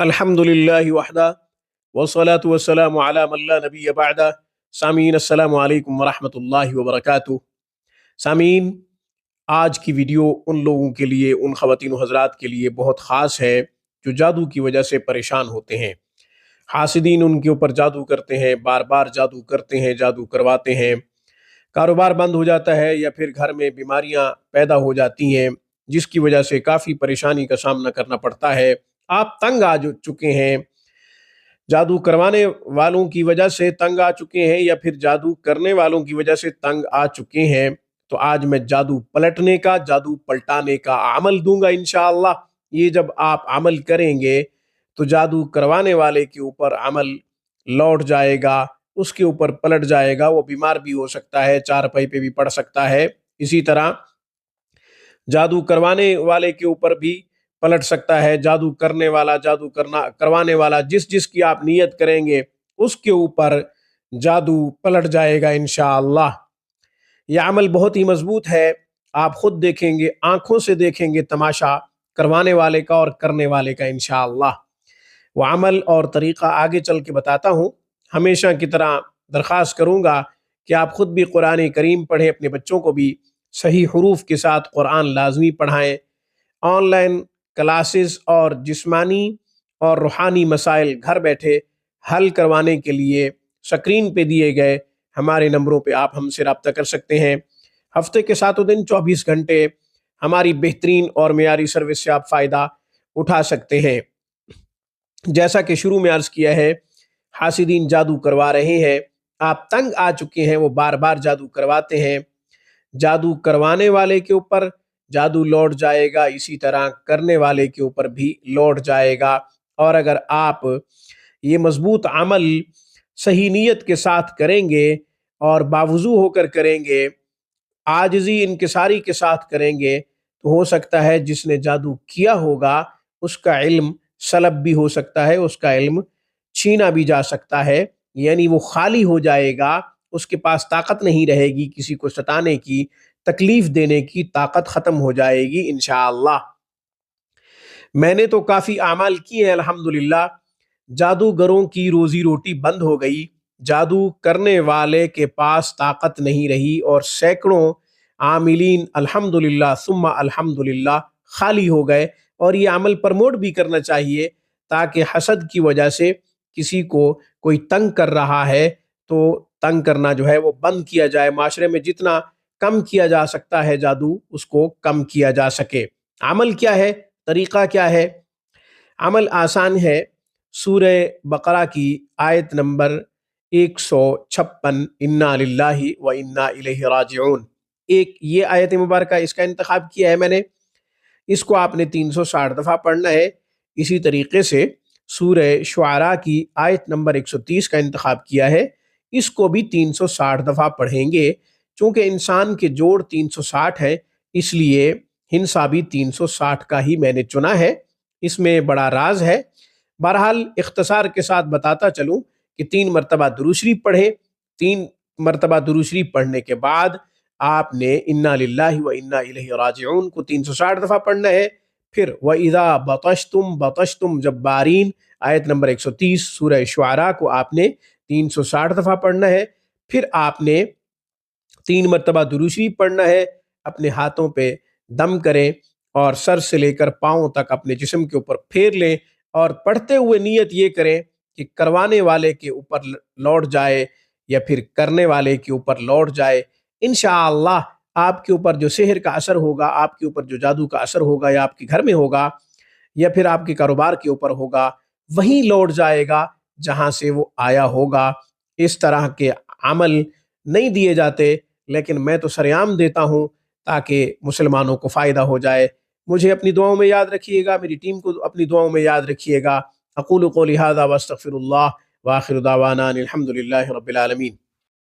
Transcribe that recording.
الحمدللہ وحدہ والصلاة والسلام علی من لا نبی بعدہ۔ سامعین السلام علیکم ورحمۃ اللہ وبرکاتہ۔ سامعین، آج کی ویڈیو ان لوگوں کے لیے، ان خواتین و حضرات کے لیے بہت خاص ہے جو جادو کی وجہ سے پریشان ہوتے ہیں۔ حاسدین ان کے اوپر جادو کرتے ہیں، بار بار جادو کرتے ہیں، جادو کرواتے ہیں، کاروبار بند ہو جاتا ہے یا پھر گھر میں بیماریاں پیدا ہو جاتی ہیں جس کی وجہ سے کافی پریشانی کا سامنا کرنا پڑتا ہے۔ آپ تنگ آ چکے ہیں، جادو کروانے والوں کی وجہ سے تنگ آ چکے ہیں یا پھر جادو کرنے والوں کی وجہ سے تنگ آ چکے ہیں، تو آج میں جادو پلٹنے کا، جادو پلٹانے کا عمل دوں گا انشاءاللہ۔ یہ جب آپ عمل کریں گے تو جادو کروانے والے کے اوپر عمل لوٹ جائے گا، اس کے اوپر پلٹ جائے گا، وہ بیمار بھی ہو سکتا ہے، چارپائی پہ بھی پڑ سکتا ہے۔ اسی طرح جادو کروانے والے کے اوپر بھی پلٹ سکتا ہے۔ جادو کرنے والا، کروانے والا، جس کی آپ نیت کریں گے اس کے اوپر جادو پلٹ جائے گا انشاءاللہ۔ یہ عمل بہت ہی مضبوط ہے، آپ خود دیکھیں گے، آنکھوں سے دیکھیں گے تماشا کروانے والے کا اور کرنے والے کا انشاءاللہ۔ وہ عمل اور طریقہ آگے چل کے بتاتا ہوں۔ ہمیشہ کی طرح درخواست کروں گا کہ آپ خود بھی قرآن کریم پڑھیں، اپنے بچوں کو بھی صحیح حروف کے ساتھ قرآن لازمی پڑھائیں۔ آن لائن کلاسز اور جسمانی اور روحانی مسائل گھر بیٹھے حل کروانے کے لیے سکرین پہ دیے گئے ہمارے نمبروں پہ آپ ہم سے رابطہ کر سکتے ہیں۔ ہفتے کے 7 دن 24 گھنٹے ہماری بہترین اور معیاری سروس سے آپ فائدہ اٹھا سکتے ہیں۔ جیسا کہ شروع میں عرض کیا ہے، حاسدین جادو کروا رہے ہیں، آپ تنگ آ چکے ہیں، وہ بار بار جادو کرواتے ہیں۔ جادو کروانے والے کے اوپر جادو لوٹ جائے گا، اسی طرح کرنے والے کے اوپر بھی لوٹ جائے گا۔ اور اگر آپ یہ مضبوط عمل صحیح نیت کے ساتھ کریں گے اور باوضو ہو کر کریں گے، عاجزی انکساری کے ساتھ کریں گے، تو ہو سکتا ہے جس نے جادو کیا ہوگا اس کا علم سلب بھی ہو سکتا ہے، اس کا علم چھینا بھی جا سکتا ہے، یعنی وہ خالی ہو جائے گا، اس کے پاس طاقت نہیں رہے گی، کسی کو ستانے کی، تکلیف دینے کی طاقت ختم ہو جائے گی انشاءاللہ۔ میں نے تو کافی اعمال کیے ہیں الحمدللہ، جادوگروں کی روزی روٹی بند ہو گئی، جادو کرنے والے کے پاس طاقت نہیں رہی اور سینکڑوں عاملین الحمدللہ ثم الحمدللہ خالی ہو گئے۔ اور یہ عمل پرموٹ بھی کرنا چاہیے تاکہ حسد کی وجہ سے کسی کو کوئی تنگ کر رہا ہے تو تنگ کرنا جو ہے وہ بند کیا جائے، معاشرے میں جتنا کم کیا جا سکتا ہے جادو اس کو کم کیا جا سکے۔ عمل کیا ہے، طریقہ کیا ہے؟ عمل آسان ہے۔ سورہ بقرہ کی آیت نمبر 156، انا للہ و انا الیہ راجعون، ایک یہ آیت مبارکہ، اس کا انتخاب کیا ہے میں نے، اس کو آپ نے 360 دفعہ پڑھنا ہے۔ اسی طریقے سے سورہ شعراء کی آیت نمبر 130 کا انتخاب کیا ہے، اس کو بھی 360 دفعہ پڑھیں گے۔ چونکہ انسان کے جوڑ 360 ہے، اس لیے ہنسا بھی 360 کا ہی میں نے چنا ہے، اس میں بڑا راز ہے۔ بہرحال اختصار کے ساتھ بتاتا چلوں کہ 3 مرتبہ درود شریف پڑھیں، 3 مرتبہ درود شریف پڑھنے کے بعد آپ نے انا للہ و انا الیہ راجعون کو 360 دفعہ پڑھنا ہے۔ پھر وَإِذَا بَطَشْتُمْ بَطَشْتُمْ جَبَّارِينَ آیت نمبر 130 سورہ شعراء کو آپ نے 360 دفعہ پڑھنا ہے۔ پھر آپ نے 3 مرتبہ درود شریف پڑھنا ہے، اپنے ہاتھوں پہ دم کریں اور سر سے لے کر پاؤں تک اپنے جسم کے اوپر پھیر لیں، اور پڑھتے ہوئے نیت یہ کریں کہ کروانے والے کے اوپر لوٹ جائے یا پھر کرنے والے کے اوپر لوٹ جائے۔ انشاءاللہ آپ کے اوپر جو سحر کا اثر ہوگا، آپ کے اوپر جو جادو کا اثر ہوگا، یا آپ کے گھر میں ہوگا یا پھر آپ کے کاروبار کے اوپر ہوگا، وہیں لوٹ جائے گا جہاں سے وہ آیا ہوگا۔ اس طرح کے عمل نہیں دیے جاتے، لیکن میں تو سرعام دیتا ہوں تاکہ مسلمانوں کو فائدہ ہو جائے۔ مجھے اپنی دعاؤں میں یاد رکھیے گا، میری ٹیم کو اپنی دعاؤں میں یاد رکھیے گا۔ اقول قولی ھذا واستغفر اللہ، وآخر دعوانا ان الحمد للہ رب العالمین۔